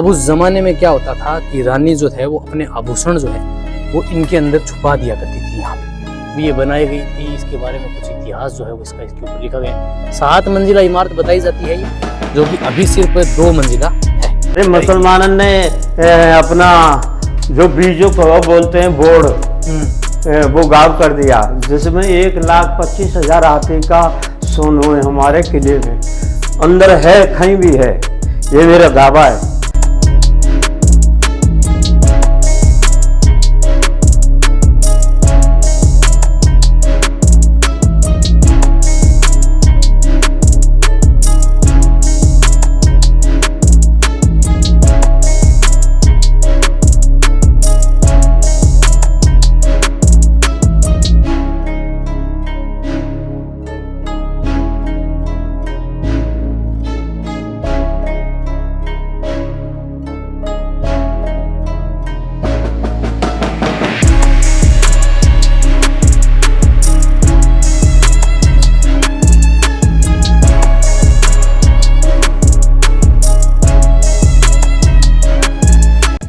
अब उस जमाने में क्या होता था कि रानी जो है वो अपने आभूषण जो है वो इनके अंदर छुपा दिया करती थी। यहाँ पे ये बनाई गई थी, इसके बारे में कुछ इतिहास जो है वो इसका इसके ऊपर लिखा गया है। 7 मंजिला इमारत बताई जाती है ये, जो कि अभी सिर्फ 2 मंजिला है। मुसलमानों ने अपना जो बीजों को बोलते हैं बोर्ड, वो गायब कर दिया, जिसमें 1,25,000 हाथी का सोना है हमारे किले में। अंदर है, कहीं भी है, ये मेरा दावा है।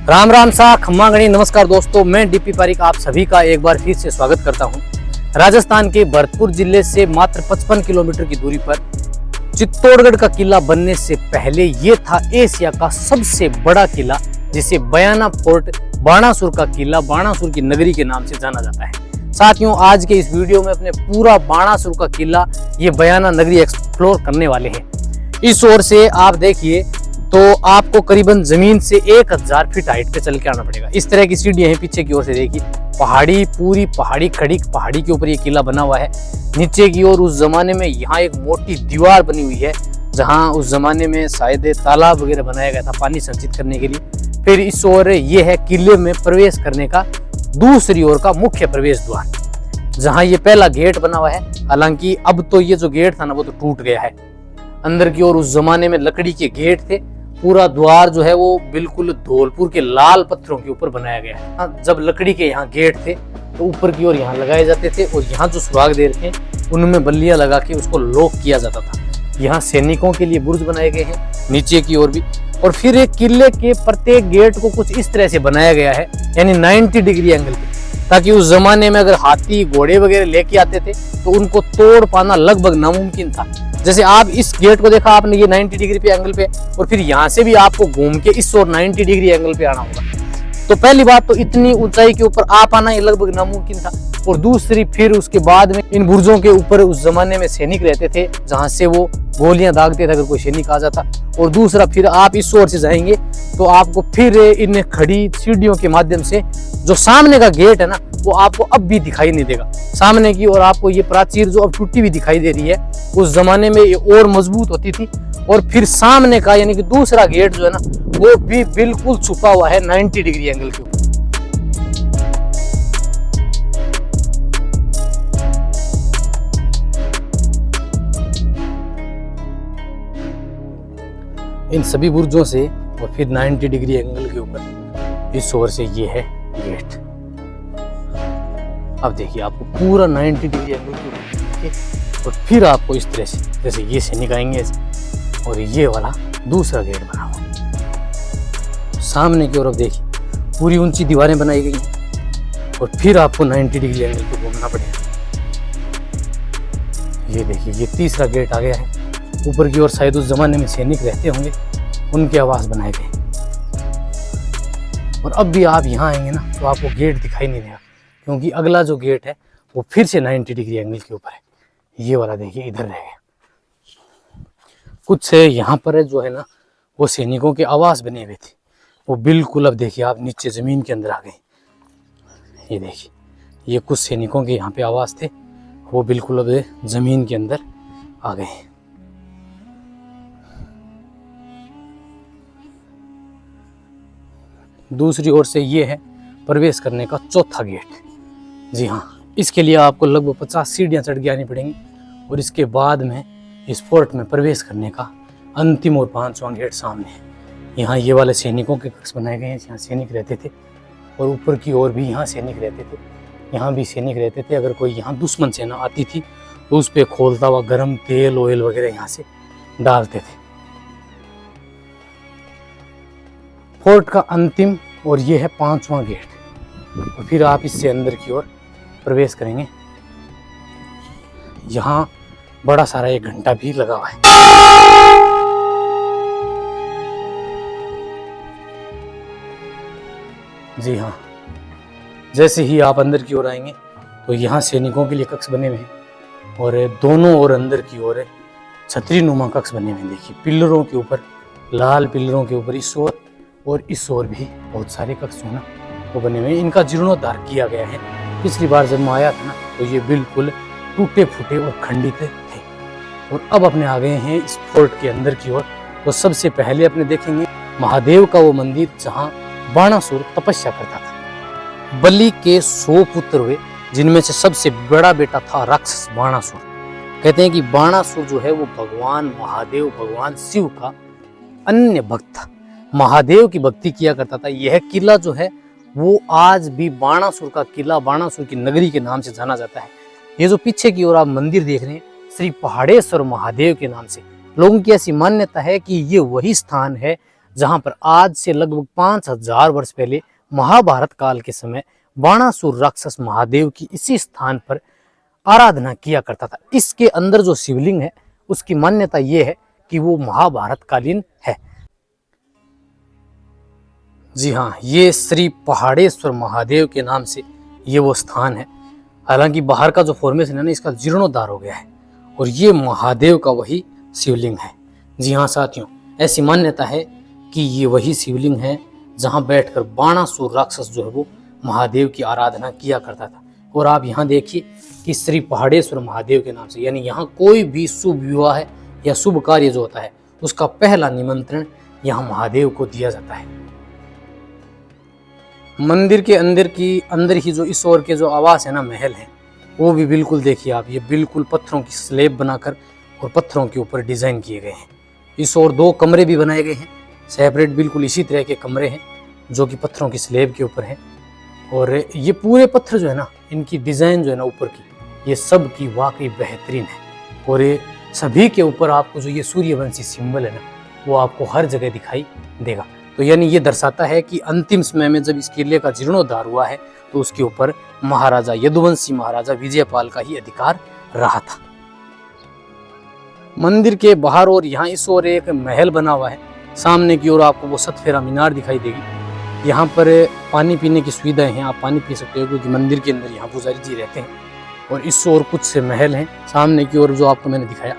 राम राम सा खम्मा गणी। नमस्कार दोस्तों, मैं डीपी पारिक आप सभी का एक बार फिर से स्वागत करता हूं। राजस्थान के भरतपुर जिले से मात्र 55 किलोमीटर की दूरी पर चित्तौड़गढ़ का किला बनने से पहले ये था एशिया का सबसे बड़ा किला, जिसे बयाना फोर्ट, बाणासुर का किला, बाणासुर की नगरी के नाम से जाना जाता है। साथियों, आज के इस वीडियो में अपने पूरा बाणासुर का किला, ये बयाना नगरी एक्सप्लोर करने वाले हैं। इस ओर से आप देखिए तो आपको करीबन जमीन से 1000 फीट हाइट पे चल के आना पड़ेगा। इस तरह की सीढ़ियां हैं। पीछे की ओर से देखिए, पहाड़ी, पूरी पहाड़ी खड़ी पहाड़ी के ऊपर ये किला बना हुआ है। नीचे की ओर उस जमाने में यहाँ एक मोटी दीवार बनी हुई है, जहाँ उस जमाने में शायद तालाब वगैरह बनाया गया था पानी संचित करने के लिए। फिर इस ओर ये है किले में प्रवेश करने का दूसरी ओर का मुख्य प्रवेश द्वार, जहाँ ये पहला गेट बना हुआ है। हालांकि अब तो ये जो गेट था ना वो तो टूट गया है। अंदर की ओर उस जमाने में लकड़ी के गेट थे। पूरा द्वार जो है वो बिल्कुल धौलपुर के लाल पत्थरों के ऊपर बनाया गया है। हाँ, जब लकड़ी के यहाँ गेट थे तो ऊपर की ओर यहाँ लगाए जाते थे, और यहाँ जो सुराग दे रखे उनमें बल्लियां लगा के उसको लॉक किया जाता था। यहाँ सैनिकों के लिए बुर्ज बनाए गए हैं, नीचे की ओर भी। और फिर एक किले के प्रत्येक गेट को कुछ इस तरह से बनाया गया है, यानी 90 डिग्री एंगल पे, ताकि उस जमाने में अगर हाथी घोड़े वगैरह लेके आते थे तो उनको तोड़ पाना लगभग नामुमकिन था। जैसे आप इस गेट को देखा आपने, ये 90 डिग्री पे एंगल पे, और फिर यहाँ से भी आपको घूम के इस ओर 90 डिग्री एंगल पे आना होगा। तो पहली बात तो इतनी ऊंचाई के ऊपर आ पाना ये लगभग नामुमकिन था। और दूसरी, फिर उसके बाद में इन बुर्जों के ऊपर उस जमाने में सैनिक रहते थे, जहां से वो गोलियां दागते थे अगर कोई सैनिक आ जाता। और दूसरा, फिर आप इस ओर से जाएंगे तो आपको फिर इन खड़ी सीढ़ियों के माध्यम से जो सामने का गेट है ना, वो आपको अब भी दिखाई नहीं देगा सामने की। और आपको ये प्राचीर जो अब टूटी हुई दिखाई दे रही है, उस जमाने में ये और मजबूत होती थी। और फिर सामने का यानी कि दूसरा गेट जो है ना, वो भी बिल्कुल छुपा हुआ है 90 डिग्री एंगल के ऊपर। इन सभी बुर्जों से और फिर 90 डिग्री एंगल के ऊपर इस ओर से ये है गेट। अब देखिए, आपको पूरा 90 डिग्री एंगल के ऊपर, और फिर आपको इस तरह से, जैसे ये सैनिक आएंगे ऐसे, और ये वाला दूसरा गेट बना हुआ सामने की ओर। अब देखिए, पूरी ऊंची दीवारें बनाई गई हैं, और फिर आपको 90 डिग्री एंगल पे घूमना पड़ेगा। ये देखिए, ये तीसरा गेट आ गया है। ऊपर की ओर शायद उस जमाने में सैनिक रहते होंगे, उनके आवास बनाए गए। और अब भी आप यहाँ आएंगे ना तो आपको गेट दिखाई नहीं देगा, क्योंकि अगला जो गेट है वो फिर से 90 डिग्री एंगल के ऊपर है। ये वाला देखिए इधर रह गया। कुछ यहाँ पर जो है ना, वो सैनिकों के आवास बने हुए थे, वो बिल्कुल अब देखिए आप नीचे जमीन के अंदर आ गए। ये देखिए, ये कुछ सैनिकों के यहाँ पे आवास थे, वो बिल्कुल अब जमीन के अंदर आ गए। दूसरी ओर से ये है प्रवेश करने का चौथा गेट। जी हाँ, इसके लिए आपको लगभग 50 सीढ़ियाँ चढ़ के आनी पड़ेंगी, और इसके बाद में इस फोर्ट में प्रवेश करने का अंतिम और 5वां गेट सामने है। यहाँ ये वाले सैनिकों के कक्ष बनाए गए हैं, यहाँ सैनिक रहते थे। और ऊपर की ओर भी यहाँ सैनिक रहते थे, यहाँ भी सैनिक रहते थे। अगर कोई यहाँ दुश्मन सेना आती थी तो उस पर खोलता हुआ गर्म तेल ऑयल वगैरह यहाँ से डालते थे। फोर्ट का अंतिम और ये है 5वां गेट। तो फिर आप इससे अंदर की ओर प्रवेश करेंगे। यहाँ बड़ा सारा एक घंटा भी लगा हुआ है। जी हाँ, जैसे ही आप अंदर की ओर आएंगे तो यहाँ सैनिकों के लिए कक्ष बने हुए हैं और दोनों ओर अंदर की ओर छतरी नुमा कक्ष बने हुए हैं। देखिए पिलरों के ऊपर, लाल पिलरों के ऊपर इस ओर और इस ओर भी बहुत सारे कक्ष जो है ना वो बने हुए हैं। इनका जीर्णोद्धार किया गया है। पिछली बार जब मैं आया था ना तो ये बिल्कुल टूटे फूटे और खंडित थे और अब अपने आ गए हैं इस फोर्ट के अंदर की ओर। तो सबसे पहले अपने देखेंगे महादेव का वो मंदिर जहाँ बाणासुर तपस्या करता था। बलि के 100 पुत्र हुए, जिनमें से सबसे बड़ा बेटा था राक्षस बाणासुर। कहते हैं कि बाणासुर जो है वो भगवान महादेव, भगवान शिव का अन्य भक्त था, महादेव की भक्ति किया करता था। यह किला जो है वो आज भी बाणासुर का किला, बाणासुर की नगरी के नाम से जाना जाता है। ये जो पीछे की ओर आप मंदिर देख रहे हैं श्री पहाड़ेश्वर महादेव के नाम से, लोगों की ऐसी मान्यता है कि ये वही स्थान है जहां पर आज से लगभग 5000 वर्ष पहले महाभारत काल के समय बाणासुर राक्षस महादेव की इसी स्थान पर आराधना किया करता था। इसके अंदर जो शिवलिंग है उसकी मान्यता ये है कि वो महाभारत कालीन है। जी हाँ, ये श्री पहाड़ेश्वर महादेव के नाम से ये वो स्थान है। हालांकि बाहर का जो फॉर्मेशन है ना इसका जीर्णोद्धार हो गया है और ये महादेव का वही शिवलिंग है। जी हाँ साथियों, ऐसी मान्यता है कि ये वही शिवलिंग है जहाँ बैठकर बाणासुर राक्षस जो है वो महादेव की आराधना किया करता था। और आप यहाँ देखिए कि श्री पहाड़ेश्वर महादेव के नाम से, यानी यहाँ कोई भी शुभ विवाह है या शुभ कार्य जो होता है उसका पहला निमंत्रण यहाँ महादेव को दिया जाता है। मंदिर के अंदर ही जो इस ओर के जो आवास है ना, महल है, वो भी बिल्कुल देखिए आप, ये बिल्कुल पत्थरों की स्लेब बनाकर और पत्थरों के ऊपर डिजाइन किए गए हैं। इस ओर 2 कमरे भी बनाए गए हैं सेपरेट, बिल्कुल इसी तरह के कमरे हैं जो कि पत्थरों की स्लेब के ऊपर हैं। और ये पूरे पत्थर जो है ना, इनकी डिजाइन जो है ना ऊपर की, ये सब की वाकई बेहतरीन है। और ये सभी के ऊपर आपको जो ये सूर्यवंशी सिंबल है ना वो आपको हर जगह दिखाई देगा। तो यानी ये दर्शाता है कि अंतिम समय में जब इस किले का जीर्णोद्धार हुआ है तो उसके ऊपर महाराजा यदुवंशी महाराजा विजयपाल का ही अधिकार रहा था। मंदिर के बाहर और यहाँ इस ओर एक महल बना हुआ है। सामने की ओर आपको वो सतफेरा मीनार दिखाई देगी। यहाँ पर पानी पीने की सुविधाएं हैं, आप पानी पी सकते हो क्योंकि मंदिर के अंदर यहाँ पुजारी जी रहते हैं। और इस ओर कुछ से महल हैं सामने की ओर जो आपको मैंने दिखाया।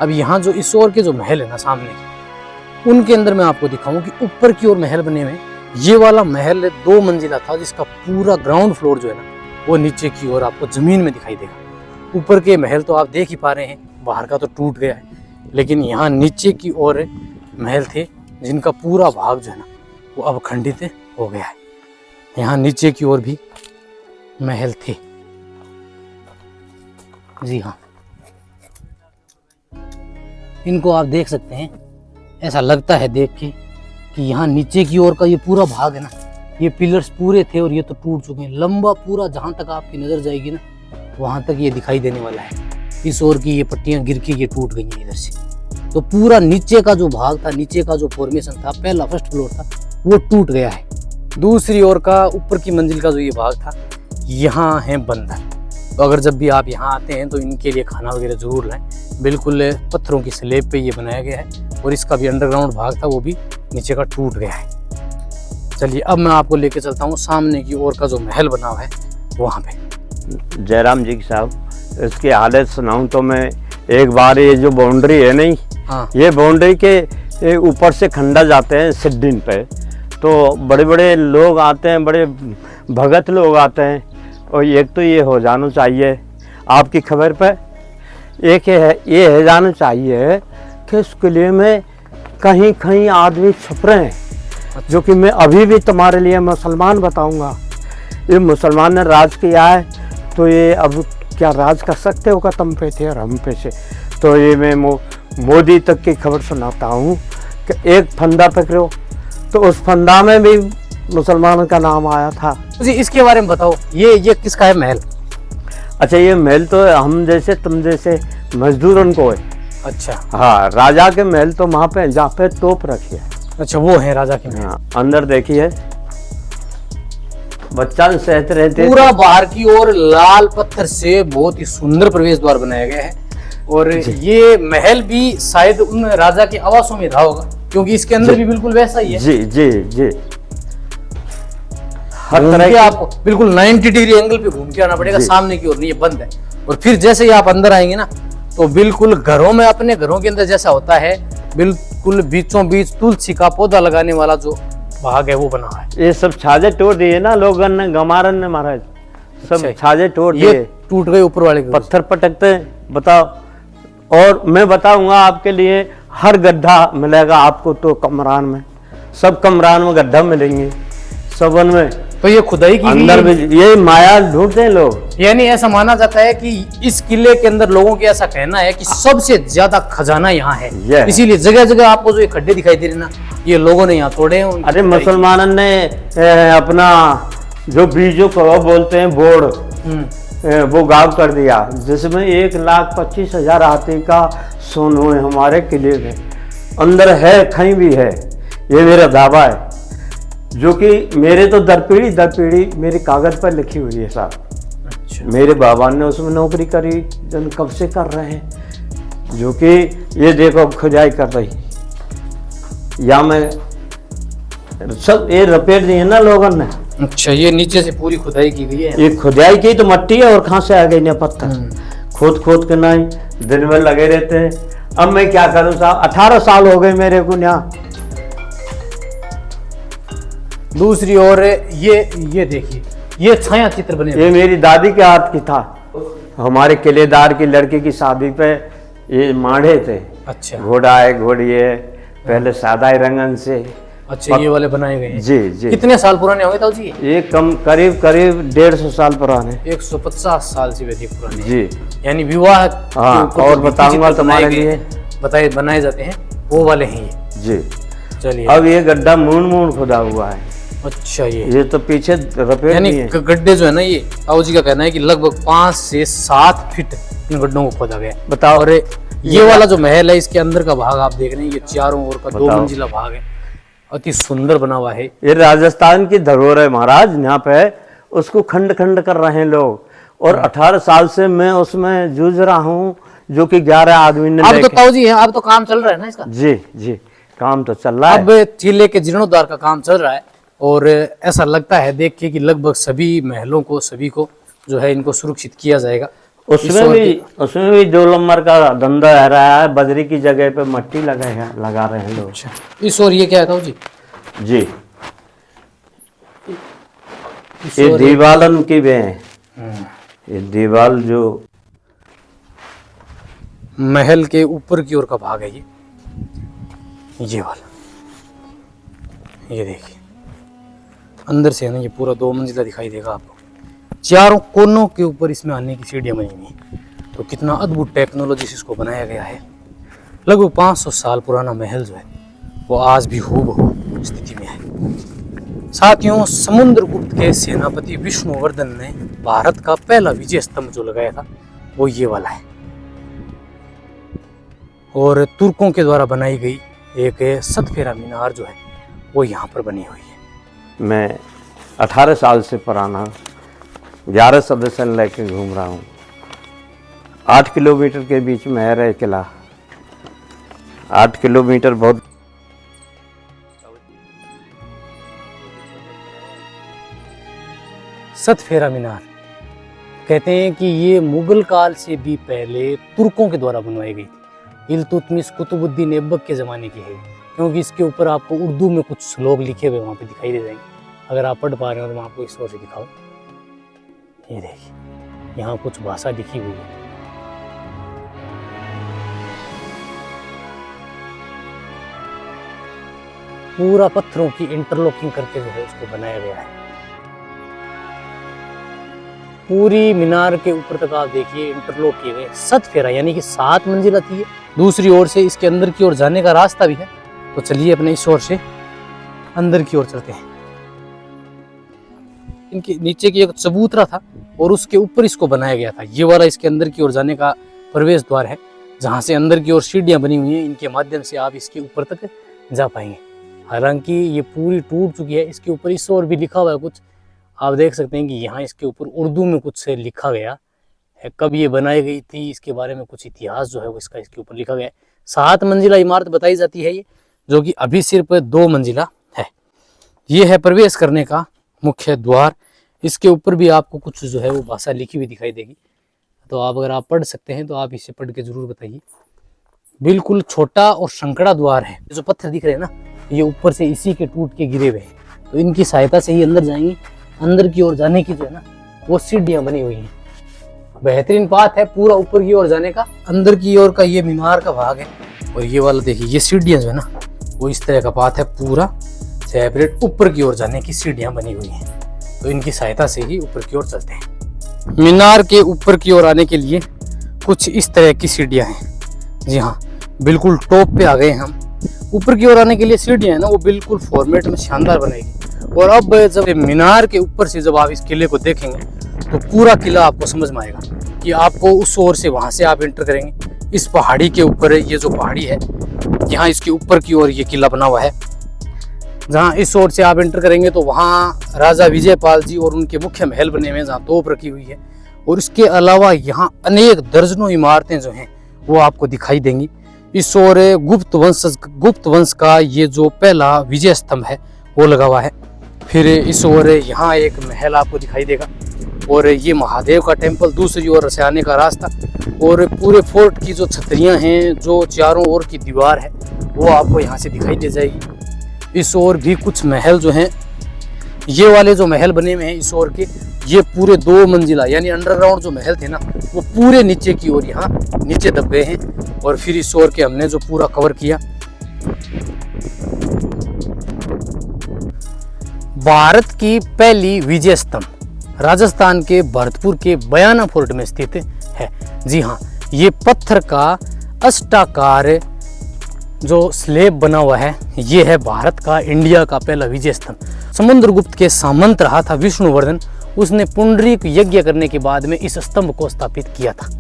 अब यहाँ जो इस ओर के जो महल है ना सामने के, उनके अंदर मैं आपको दिखाऊं कि ऊपर की ओर महल बने हुए। ये वाला महल 2 मंजिला था जिसका पूरा ग्राउंड फ्लोर जो है ना वो नीचे की ओर आपको जमीन में दिखाई देगा। ऊपर के महल तो आप देख ही पा रहे हैं, बाहर का तो टूट गया है, लेकिन यहाँ नीचे की ओर महल थे जिनका पूरा भाग जो है ना वो अब खंडित हो गया है। यहाँ नीचे की ओर भी महल थे। जी हाँ, इनको आप देख सकते हैं। ऐसा लगता है देख के कि यहाँ नीचे की ओर का ये पूरा भाग है ना, ये पिलर्स पूरे थे और ये तो टूट चुके हैं। लंबा पूरा जहाँ तक आपकी नज़र जाएगी ना वहाँ तक ये दिखाई देने वाला है। इस ओर की ये पट्टियाँ गिर के ये टूट गई हैं इधर से। तो पूरा नीचे का जो भाग था, नीचे का जो फॉर्मेशन था, पहला फर्स्ट फ्लोर था, वो टूट गया है। दूसरी ओर का ऊपर की मंजिल का जो ये भाग था, यहाँ है बंदर। तो अगर जब भी आप यहाँ आते हैं तो इनके लिए खाना वगैरह जरूर लाएं। बिल्कुल पत्थरों की स्लेब पे ये बनाया गया है और इसका भी अंडरग्राउंड भाग था वो भी नीचे का टूट गया है। चलिए अब मैं आपको लेके चलता हूँ सामने की ओर का जो महल बना हुआ है वहाँ पे। जयराम जी साहब, इसकी हालत सुनाऊं तो मैं एक बार, ये जो बाउंड्री है नहीं, हाँ, ये बाउंड्री के ऊपर से खंडा जाते हैं सिद्दीन पे, तो बड़े बड़े लोग आते हैं, बड़े भगत लोग आते हैं। और एक तो ये हो जाना चाहिए आपकी खबर पे, एक ये है जाना चाहिए कि इस किले में कहीं कहीं आदमी छुप रहे हैं, जो कि मैं अभी भी तुम्हारे लिए मुसलमान बताऊंगा। ये मुसलमान ने राज किया है तो ये अब क्या राज कर सकते हो का तुम पे थे और हम पे से। तो ये मैं मोदी तक की खबर सुनाता हूँ कि एक फंदा पकड़ो तो उस फंदा में भी मुसलमानों का नाम आया था। जी इसके बारे में बताओ, ये किसका है महल? अच्छा, ये महल तो हम जैसे तुम जैसे मजदूरों को है। अच्छा, हाँ, राजा के महल तो वहाँ पे जहाँ पे तोप रखी है। अच्छा, वो है राजा के महल। हाँ, अंदर देखिए बच्चा सहते रहते पूरा बाहर की ओर लाल पत्थर से बहुत ही सुंदर प्रवेश द्वार बनाया गया है। और ये महल भी शायद उन राजा के आवासों में रहा होगा, क्योंकि इसके अंदर भी बिल्कुल वैसा ही है। जी जी जी, हर घूम तरह के की आपको बिल्कुल 90 डिग्री एंगल पे घूम के आना पड़ेगा, सामने की ओर नहीं, ये बंद है। और फिर जैसे ही आप अंदर आएंगे ना, तो बिल्कुल घरों में, अपने घरों के अंदर जैसा होता है, बिल्कुल बीचों बीच तुलसी का पौधा लगाने वाला जो भाग है वो बना है। ये सब छाजे तोड़ दिए ना लोगों ने, गमारन ने महाराज, सब अच्छा, छाजे तोड़ ये दिए, टूट गए ऊपर वाले के। पत्थर पटकते, बताओ। और मैं बताऊंगा आपके लिए, हर गड्ढा मिलेगा आपको तो कमरान में, सब कमरान में गड्ढा मिलेंगे सबन में। तो ये खुदाई की अंदर भी ये माया ढूंढते हैं लोग। यानी ऐसा माना जाता है कि इस किले के अंदर, लोगों के ऐसा कहना है कि सबसे ज्यादा खजाना यहाँ है, ये इसीलिए जगह जगह आपको जो ये खड्डे दिखाई दे रहे ना, ये लोगों ने यहाँ तोड़े हैं। उनकी अरे खुदाई की। मुसलमानों ने अपना जो बीजों को बोलते हैं बोर्ड, वो गायब कर दिया, जिसमें 1,25,000 हाथी का सोना है हमारे किले में। अंदर है, कहीं भी है, ये मेरा दावा है, जो कि मेरे तो दरपीढ़ी मेरे कागज पर लिखी हुई है साहब। अच्छा। मेरे बाबा ने उसमें नौकरी करी, जन कब से कर रहे हैं, जो कि ये देखो खुदाई कर रही, या मैं सब ये लपेट दिए ना लोगों ने। अच्छा, ये नीचे से पूरी खुदाई की गई है। ये खुदाई की तो मट्टी है, और कहाँ से आ गई ना पत्थर, खोद के नहीं, दिन में लगे रहते हैं। अब मैं क्या करूं साहब, 18 साल हो गए मेरे को यहाँ। दूसरी ओर ये देखिए, ये छाया चित्र बने हुए। ये मेरी दादी के हाथ की था, हमारे किलेदार की लड़की की शादी पे ये माढ़े थे। अच्छा घोड़ा है, घोड़ी है, पहले सादा रंगन से। अच्छा, ये वाले बनाए गए हैं। जी जी, कितने साल पुराने होंगे ताऊ जी? ये करीब 150 साल पुराने। 150 साल से भी अधिक पुराने। जी, यानी विवाह हाँ, और बताऊंगा तुम्हारे लिए बनाए जाते हैं, वो वाले हैं ये। जी। चलिए, अब ये गड्ढा मूंड खुदा हुआ है। अच्छा, ये तो पीछे रपेट यानी दिए। गड्ढे जो है ना, ये ताऊ जी का कहना है कि लगभग 5 से 7 फीट इन गड्ढों को खोदा गया। बताओ। और ये वाला जो महल है, इसके अंदर का भाग आप देख रहे हैं, ये चारों ओर का 2 बताओ। मंजिला भाग है, अति सुंदर बना हुआ है। ये राजस्थान की धरोहर है महाराज, यहाँ पे उसको खंड खंड कर रहे हैं लोग, और 18 साल से मैं उसमें जूझ रहा हूँ, जो कि 11 आदमी ने अब तो लेके। ताऊ जी है, अब तो काम चल रहा है ना इसका। जी जी, काम तो चल रहा है। अब किले के जीर्णोद्धार का काम चल रहा है, और ऐसा लगता है देख के कि लगभग सभी महलों को, सभी को जो है, इनको सुरक्षित किया जाएगा। उसमें भी 2 नंबर का धंधा है रहा है, बजरी की जगह पे मट्टी लगा रहे हैं लोग। अच्छा, इस और ये क्या है ताऊ जी? जी, इस ये और दीवालन की वे हैं, ये दीवाल जो महल के ऊपर की ओर का भाग है, ये वाला, ये देखिए अंदर से है ना, ये पूरा 2 मंजिला दिखाई देगा आपको। चारों कोनों के ऊपर इसमें आने की सीढ़ियां बनी हुई हैं। तो कितना अद्भुत टेक्नोलॉजी से इसको बनाया गया है। लगभग 500 साल पुराना महल जो है, वो आज भी हूबहू स्थिति में है। साथियों, समुद्रगुप्त के सेनापति विष्णुवर्धन ने भारत का पहला विजय स्तंभ जो लगाया था, वो ये वाला है। और तुर्कों के द्वारा बनाई गई एक सतफेरा मीनार जो है, वो यहाँ पर बनी हुई है। मैं 18 साल से पुराना 11 सदस्य लेके घूम रहा हूँ। 8 किलोमीटर के बीच में है रह किला। 8 किलोमीटर बहुत। सतफेरा मीनार कहते हैं कि ये मुगल काल से भी पहले तुर्कों के द्वारा बनवाई गई थी। इल्तुतमिश कुतुबुद्दीन ऐबक के ज़माने की है, क्योंकि इसके ऊपर आपको उर्दू में कुछ श्लोक लिखे हुए वहाँ पे दिखाई दे जाएंगे। अगर आप पढ़ पा रहे हो तो मैं आपको इस ओर से दिखाऊं। ये देखिए, यहाँ कुछ भाषा लिखी हुई है। पूरा पत्थरों की इंटरलॉकिंग करके जो है उसको बनाया गया है। पूरी मीनार के ऊपर तक आप देखिए इंटरलॉक किए गए। सतफेरा यानी कि 7 मंजिला थी ये। दूसरी ओर से इसके अंदर की ओर जाने का रास्ता भी है, तो चलिए अपने इस ओर से अंदर की ओर चलते हैं। इनके नीचे की एक चबूतरा था और उसके ऊपर इसको बनाया गया था। ये वाला इसके अंदर की ओर जाने का प्रवेश द्वार है, जहाँ से अंदर की ओर सीढ़ियाँ बनी हुई हैं। इनके माध्यम से आप इसके ऊपर तक जा पाएंगे। हालांकि ये पूरी टूट चुकी है। इसके ऊपर इस ओर भी लिखा हुआ है कुछ, आप देख सकते हैं कि यहाँ इसके ऊपर उर्दू में कुछ लिखा गया है। कब ये बनाई गई थी इसके बारे में कुछ इतिहास जो है वो इसका इसके ऊपर लिखा गया है। 7 मंजिला इमारत बताई जाती है ये, जो कि अभी सिर्फ 2 मंजिला है। ये है प्रवेश करने का मुख्य द्वार। इसके ऊपर भी आपको कुछ जो है वो भाषा लिखी हुई दिखाई देगी, तो आप अगर आप पढ़ सकते हैं तो आप इसे पढ़ के जरूर बताइए। बिल्कुल छोटा और संकड़ा द्वार है। जो पत्थर दिख रहे हैं ना, ये ऊपर से इसी के टूट के गिरे हुए हैं, तो इनकी सहायता से ही अंदर जाएंगे। अंदर की ओर जाने की जो है ना वो सीढ़ियां बनी हुई हैं। बेहतरीन पाथ है पूरा ऊपर की ओर जाने का। अंदर की ओर का ये मीनार का भाग है, और ये वाला देखिए, ये सीढ़ियां जो है ना वो इस तरह का पाथ है पूरा सेपरेट। ऊपर की ओर जाने की सीढ़ियां बनी हुई हैं, तो इनकी सहायता से ही ऊपर की ओर चलते हैं। मीनार के ऊपर की ओर आने के लिए कुछ इस तरह की सीढ़ियां हैं। जी हाँ, बिल्कुल टॉप पे आ गए हम। ऊपर की ओर आने के लिए सीढ़ियां है ना वो बिल्कुल फॉर्मेट में शानदार बनाएगी। और अब जब मीनार के ऊपर से जब आप इस किले को देखेंगे तो पूरा किला आपको समझ में आएगा कि आपको उस ओर से वहां से आप एंटर करेंगे। इस पहाड़ी के ऊपर है, ये जो पहाड़ी है यहाँ इसके ऊपर की ओर ये किला बना हुआ है। जहाँ इस ओर से आप एंटर करेंगे तो वहाँ राजा विजयपाल जी और उनके मुख्य महल बने हुए हैं, जहाँ तोप रखी हुई है। और इसके अलावा यहाँ अनेक दर्जनों इमारतें जो हैं वो आपको दिखाई देंगी। इस ओर गुप्त वंश का ये जो पहला विजय स्तंभ है वो लगा हुआ है। फिर इस ओर यहाँ एक महल आपको दिखाई देगा, और ये महादेव का टेम्पल, दूसरी ओर से आने का रास्ता, और पूरे फोर्ट की जो छतरियाँ हैं, जो चारों ओर की दीवार है वो आपको यहाँ से दिखाई दे जाएगी। इस ओर भी कुछ महल जो हैं, ये वाले जो महल बने हुए हैं इस ओर के, ये पूरे 2 मंजिला यानी अंडरग्राउंड जो महल थे ना वो पूरे नीचे की ओर यहाँ नीचे दब गए हैं। और फिर इस ओर के हमने जो पूरा कवर किया। भारत की पहली विजय स्तंभ राजस्थान के भरतपुर के बयाना फोर्ट में स्थित है। जी हाँ, ये पत्थर का अष्टाकार जो स्लेब बना हुआ है, ये है भारत का, इंडिया का पहला विजय स्तंभ। समुद्रगुप्त के सामंत रहा था विष्णुवर्धन, उसने पुंडरीक यज्ञ करने के बाद में इस स्तंभ को स्थापित किया था।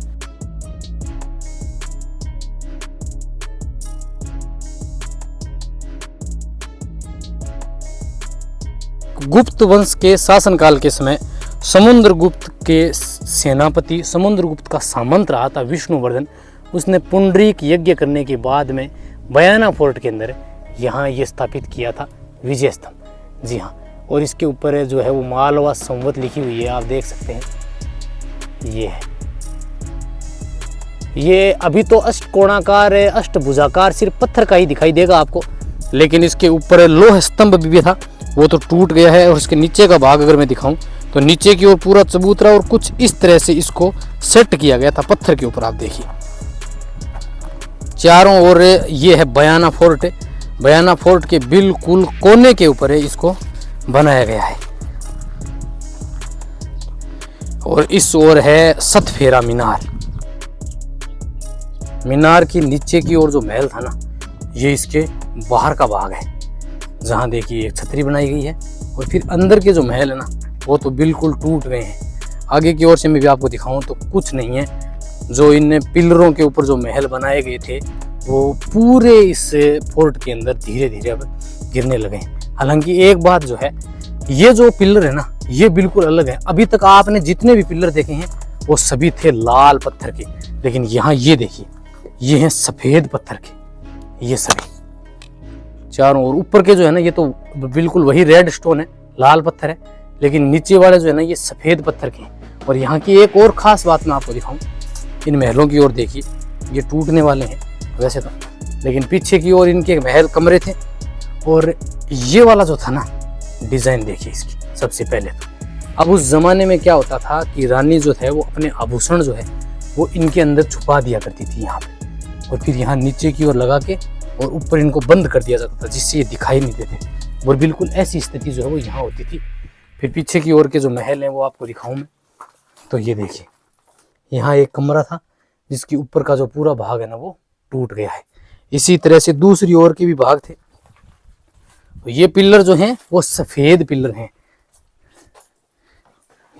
गुप्त वंश के शासनकाल के समय समुद्रगुप्त के सेनापति, समुद्रगुप्त का सामंत रहा था विष्णुवर्धन, उसने पुंडरीक यज्ञ करने के बाद में बयाना फोर्ट के अंदर यहाँ ये स्थापित किया था विजय स्तंभ। जी हाँ, और इसके ऊपर जो है वो मालवा संवत लिखी हुई है, आप देख सकते हैं। ये है, ये अभी तो अष्टकोणाकार अष्टभुजाकार सिर्फ पत्थर का ही दिखाई देगा आपको, लेकिन इसके ऊपर लोह स्तंभ भी था, वो तो टूट गया है। और इसके नीचे का भाग अगर मैं दिखाऊं तो नीचे की ओर पूरा चबूतरा और कुछ इस तरह से इसको सेट किया गया था पत्थर के ऊपर। आप देखिए चारों ओर ये है बयाना फोर्ट। बयाना फोर्ट के बिल्कुल कोने के ऊपर है इसको बनाया गया है। और इस ओर है सतफेरा मीनार। मीनार के नीचे की ओर जो महल था ना, ये इसके बाहर का भाग है, जहाँ देखिए एक छतरी बनाई गई है। और फिर अंदर के जो महल है ना वो तो बिल्कुल टूट गए हैं। आगे की ओर से मैं भी आपको दिखाऊं तो कुछ नहीं है। जो इन पिलरों के ऊपर जो महल बनाए गए थे वो पूरे इस फोर्ट के अंदर धीरे धीरे अब गिरने लगे हैं। हालांकि एक बात जो है, ये जो पिलर है ना ये बिल्कुल अलग है। अभी तक आपने जितने भी पिलर देखे हैं वो सभी थे लाल पत्थर के, लेकिन यहाँ ये देखिए ये हैं सफेद पत्थर के, ये सभी चारों ओर। ऊपर के जो है ना ये तो बिल्कुल वही रेड स्टोन है, लाल पत्थर है, लेकिन नीचे वाले जो है ना ये सफेद पत्थर के हैं। और यहाँ की एक और खास बात मैं आपको दिखाऊं, इन महलों की ओर देखिए, ये टूटने वाले हैं वैसे तो, लेकिन पीछे की ओर इनके महल कमरे थे। और ये वाला जो था ना डिजाइन देखिए इसकी सबसे पहले तो। अब उस जमाने में क्या होता था कि रानी जो थे वो अपने आभूषण जो है वो इनके अंदर छुपा दिया करती थी यहाँ पे, और फिर यहाँ नीचे की ओर लगा के और ऊपर इनको बंद कर दिया जाता था जिससे ये दिखाई नहीं देते। और बिल्कुल ऐसी स्थिति जो है वो यहाँ होती थी। फिर पीछे की ओर के जो महल हैं वो आपको दिखाऊं मैं, तो ये देखिए यहाँ एक कमरा था जिसके ऊपर का जो पूरा भाग है ना वो टूट गया है। इसी तरह से दूसरी ओर के भी भाग थे। तो ये पिलर जो हैं वो सफेद पिलर हैं।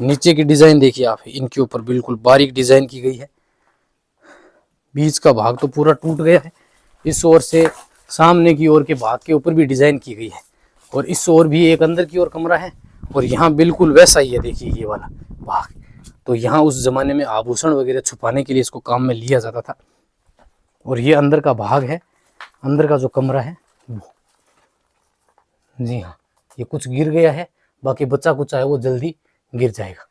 नीचे की डिजाइन देखिए आप, इनके ऊपर बिल्कुल बारीक डिजाइन की गई है। बीच का भाग तो पूरा टूट गया है। इस ओर से सामने की ओर के भाग के ऊपर भी डिजाइन की गई है। और इस ओर भी एक अंदर की ओर कमरा है और यहाँ बिल्कुल वैसा ही है, देखिए ये वाला भाग। तो यहाँ उस जमाने में आभूषण वगैरह छुपाने के लिए इसको काम में लिया जाता था। और ये अंदर का भाग है, अंदर का जो कमरा है वो। जी हाँ, ये कुछ गिर गया है, बाकी बचा कुचा है वो जल्दी गिर जाएगा।